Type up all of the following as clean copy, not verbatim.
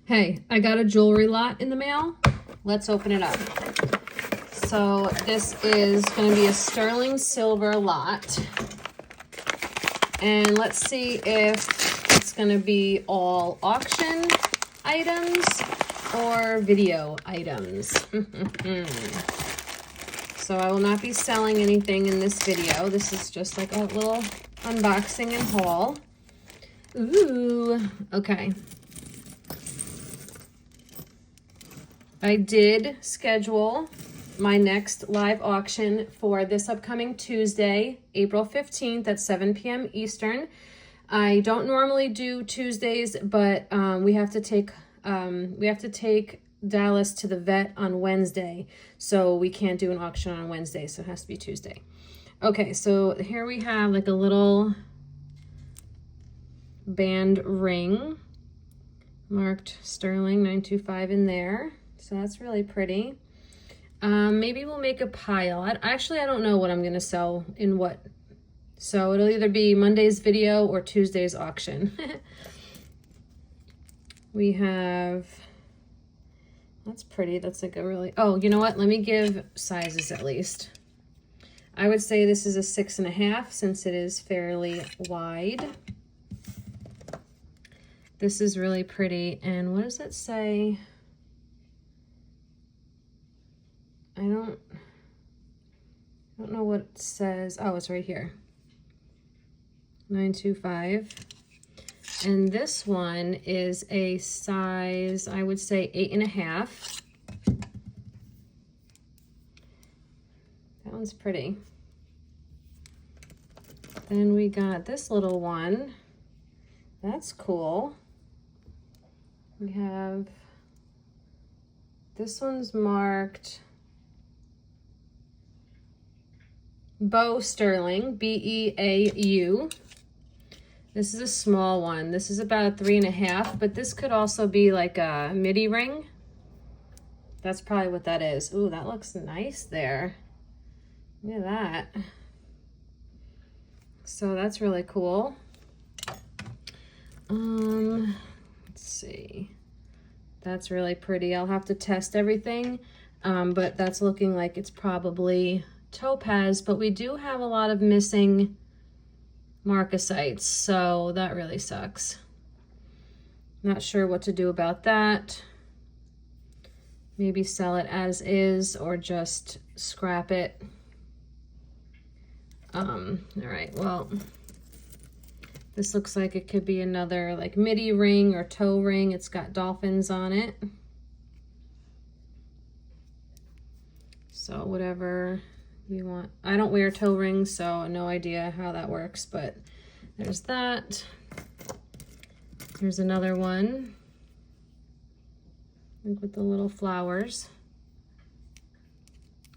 Hey, I got a jewelry lot in the mail. Let's open it up. So this is going to be a sterling silver lot. And let's see if it's going to be all auction items or video items. So I will not be selling anything in this video. This is just like a little unboxing and haul. Ooh, okay. I did schedule my next live auction for this upcoming Tuesday, April 15th at 7 p.m. Eastern. I don't normally do Tuesdays, but we have to take Dallas to the vet on Wednesday, so we can't do an auction on Wednesday, so it has to be Tuesday. Okay, so here we have like a little band ring marked sterling 925 in there. So that's really pretty. Maybe we'll make a pile. Actually, I don't know what I'm going to sell in what. So it'll either be Monday's video or Tuesday's auction. We have, that's pretty. That's like a really, oh, you know what? Let me give sizes at least. I would say this is a 6.5 since it is fairly wide. This is really pretty. And what does it say? I don't know what it says. Oh, it's right here. 925. And this one is a size, I would say 8.5. That one's pretty. Then we got this little one. That's cool. We have, this one's marked Beau sterling, B-E-A-U. This is a small one. This is about 3.5, but this could also be like a midi ring. That's probably what that is. Ooh, that looks nice there. Look at that. So that's really cool. Let's see. That's really pretty. I'll have to test everything, but that's looking like it's probably topaz, but we do have a lot of missing marcasites, so that really sucks. Not sure what to do about that. Maybe sell it as is or just scrap it. All right, well, this looks like it could be another like midi ring or toe ring. It's got dolphins on it. So whatever you want. I don't wear toe rings, so no idea how that works, but there's that. Here's another one, like with the little flowers.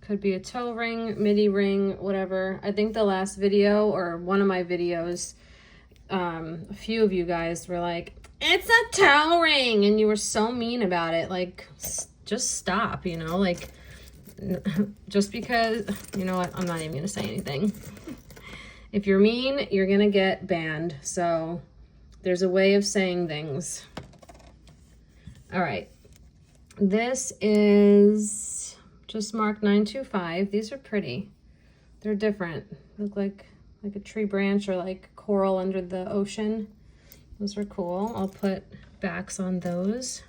Could be a toe ring, midi ring, whatever. I think the last video or one of my videos, a few of you guys were like, it's a toe ring, and you were so mean about it. Like, just stop, you know, like, just because, you know what, I'm not even gonna say anything. If you're mean, you're gonna get banned. So there's a way of saying things. All right, this is just marked 925. These are pretty. They're different. Look like a tree branch or like coral under the ocean. Those are cool. I'll put backs on those.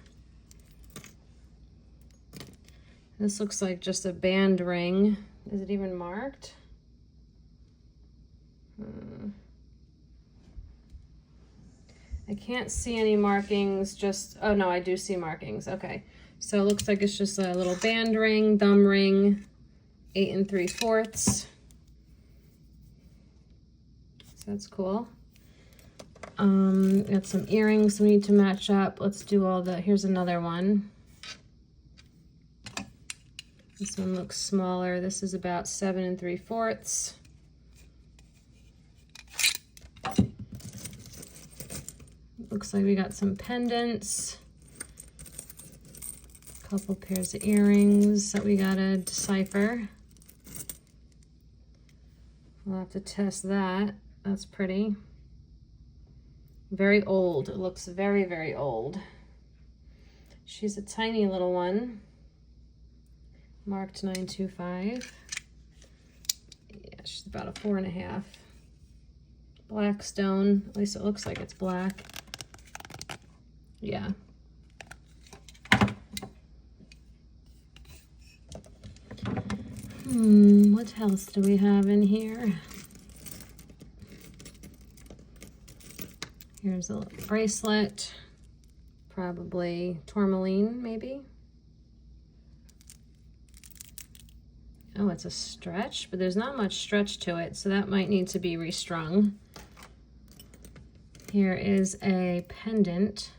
This looks like just a band ring. Is it even marked? I can't see any markings, just, oh no, I do see markings. Okay, so it looks like it's just a little band ring, thumb ring, 8 3/4. So that's cool. Got some earrings we need to match up. Let's do all the, here's another one. This one looks smaller. This is about 7 3/4. Looks like we got some pendants. A couple pairs of earrings that we gotta decipher. We'll have to test that. That's pretty. Very old. It looks very, very old. She's a tiny little one. Marked 925. Yeah, she's about a 4.5. Black stone. At least it looks like it's black. Yeah. What else do we have in here? Here's a little bracelet. Probably tourmaline, maybe. Oh, it's a stretch, but there's not much stretch to it, so that might need to be restrung. Here is a pendant.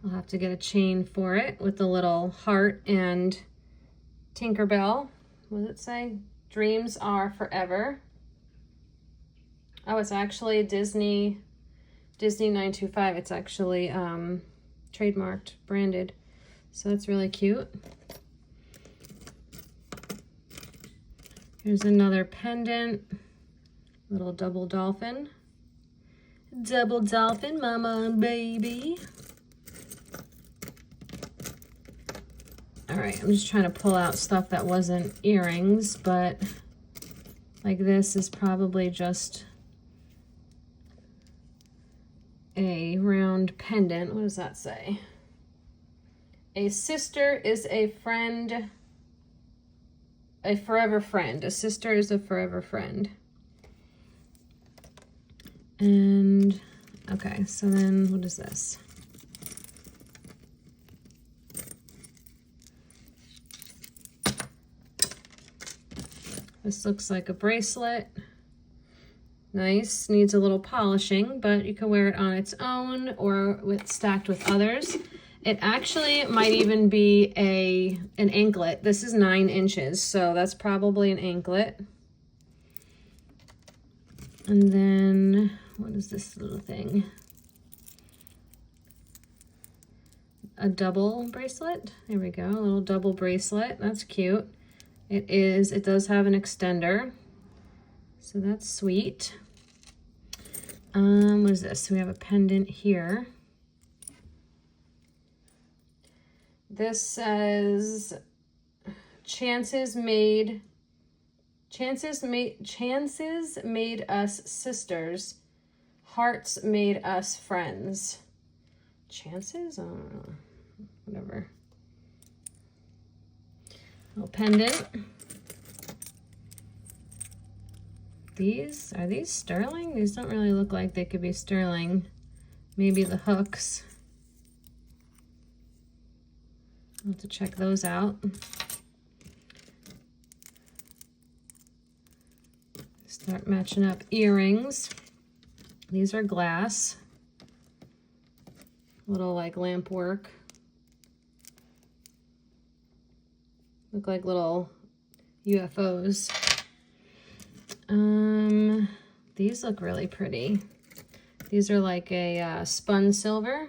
I'll have to get a chain for it with the little heart and Tinkerbell. What does it say? Dreams are forever. Oh, it's actually Disney 925. It's actually trademarked, branded. So that's really cute. Here's another pendant. Little double dolphin. Double dolphin, mama and baby. All right, I'm just trying to pull out stuff that wasn't earrings, but like this is probably just a round pendant. What does that say? A sister is a friend, a forever friend. A sister is a forever friend. And, okay, so then what is this? This looks like a bracelet. Nice, needs a little polishing, but you can wear it on its own or stacked with others. It actually might even be an anklet. This is 9 inches, so that's probably an anklet. And then, what is this little thing? A double bracelet. There we go, a little double bracelet. That's cute. It does have an extender. So that's sweet. What is this? We have a pendant here. This says, chances made us sisters, hearts made us friends. Chances? I don't know. Whatever. Little pendant. Are these sterling? These don't really look like they could be sterling. Maybe the hooks. I'll have to check those out. Start matching up earrings. These are glass. Little like lamp work. Look like little UFOs. These look really pretty. These are like a spun silver.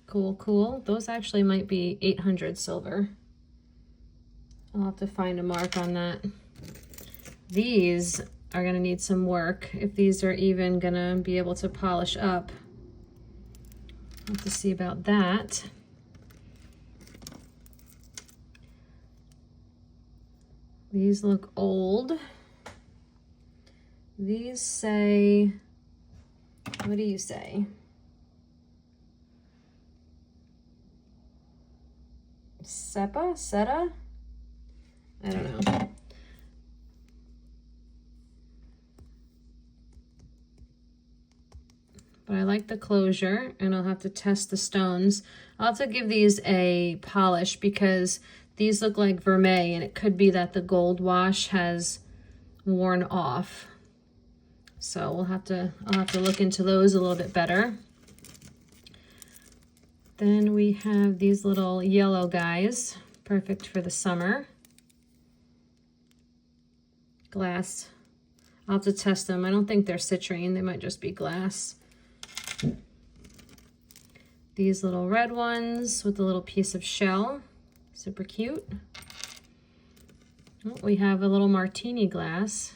Cool, cool. Those actually might be 800 silver. I'll have to find a mark on that. These are gonna need some work if these are even gonna be able to polish up. I'll have to see about that. These look old. These say, what do you say? Seta? I don't know. But I like the closure, and I'll have to test the stones. I'll have to give these a polish because these look like vermeil, and it could be that the gold wash has worn off. So I'll have to look into those a little bit better. Then we have these little yellow guys, perfect for the summer. Glass. I'll have to test them. I don't think they're citrine. They might just be glass. These little red ones with a little piece of shell. Super cute. Oh, we have a little martini glass.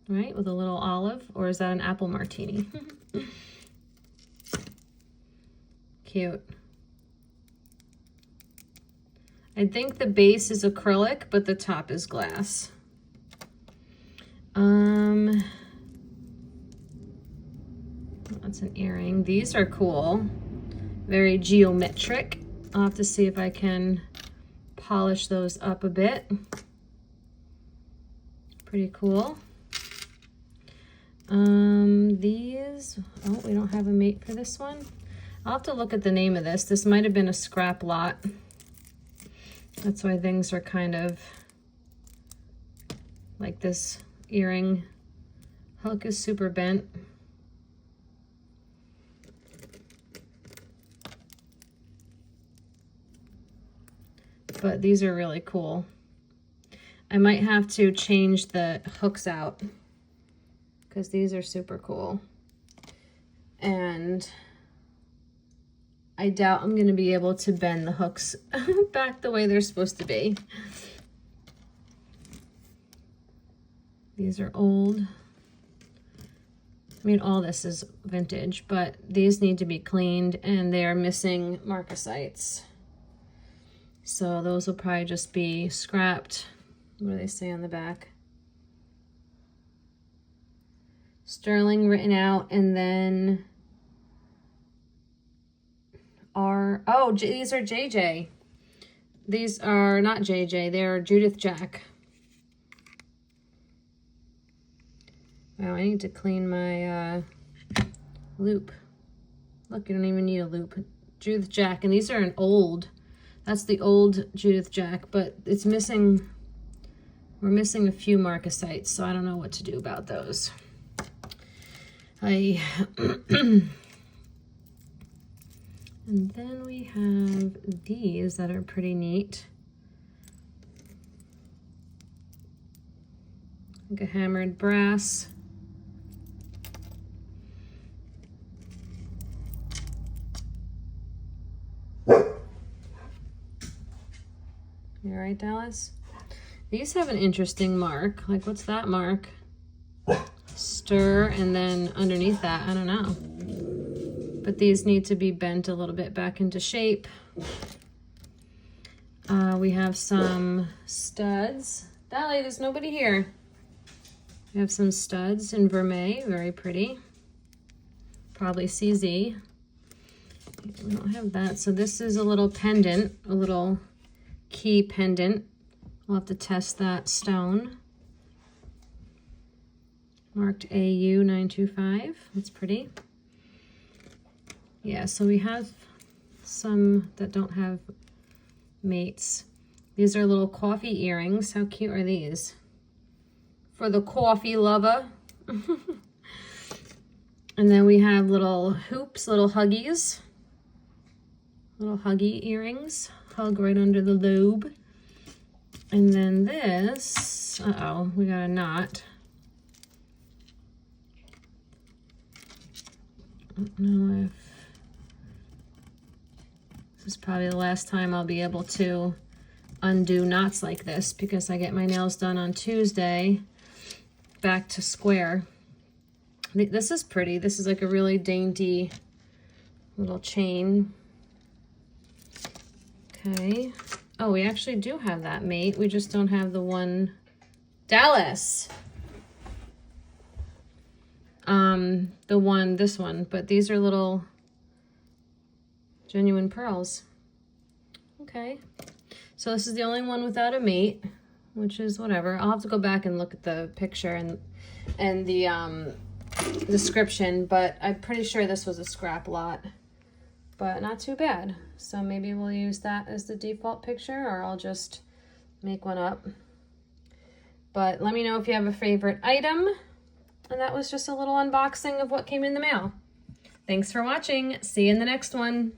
Right, with a little olive. Or is that an apple martini? cute. I think the base is acrylic, but the top is glass. That's an earring. These are cool. Very geometric. I'll have to see if I can polish those up a bit. Pretty cool. These, oh, we don't have a mate for this one. I'll have to look at the name of this. This might have been a scrap lot. That's why things are kind of like this earring hook is super bent. But these are really cool. I might have to change the hooks out because these are super cool. And I doubt I'm going to be able to bend the hooks back the way they're supposed to be. These are old. I mean, all this is vintage, but these need to be cleaned and they are missing marcasites. So those will probably just be scrapped. What do they say on the back? Sterling written out, and then these are JJ. These are not JJ, they're Judith Jack. Wow, I need to clean my loop. Look, you don't even need a loop. Judith Jack, and these are an old. That's the old Judith Jack, but it's missing, we're missing a few marcasites, so I don't know what to do about those. And then we have these that are pretty neat. Like a hammered brass. You all right, Dallas? These have an interesting mark. Like, what's that mark? Stir, and then underneath that, I don't know. But these need to be bent a little bit back into shape. We have some studs. Dally, there's nobody here. We have some studs in vermeil, very pretty. Probably CZ. We don't have that. So this is a little pendant, a little key pendant. We'll have to test that stone. Marked AU 925. That's pretty. Yeah, so we have some that don't have mates. These are little coffee earrings. How cute are these? For the coffee lover. And then we have little hoops, little huggies. Little huggy earrings. Hug right under the lobe. And then this, uh-oh, we got a knot. I don't know if this is probably the last time I'll be able to undo knots like this because I get my nails done on Tuesday, back to square. This is pretty. This is like a really dainty little chain. Okay. Oh, we actually do have that mate. We just don't have the one. Dallas. This one, but these are little genuine pearls. Okay. So this is the only one without a mate, which is whatever. I'll have to go back and look at the picture and the description, but I'm pretty sure this was a scrap lot, but not too bad. So maybe we'll use that as the default picture, or I'll just make one up. But let me know if you have a favorite item. And that was just a little unboxing of what came in the mail. Thanks for watching. See you in the next one.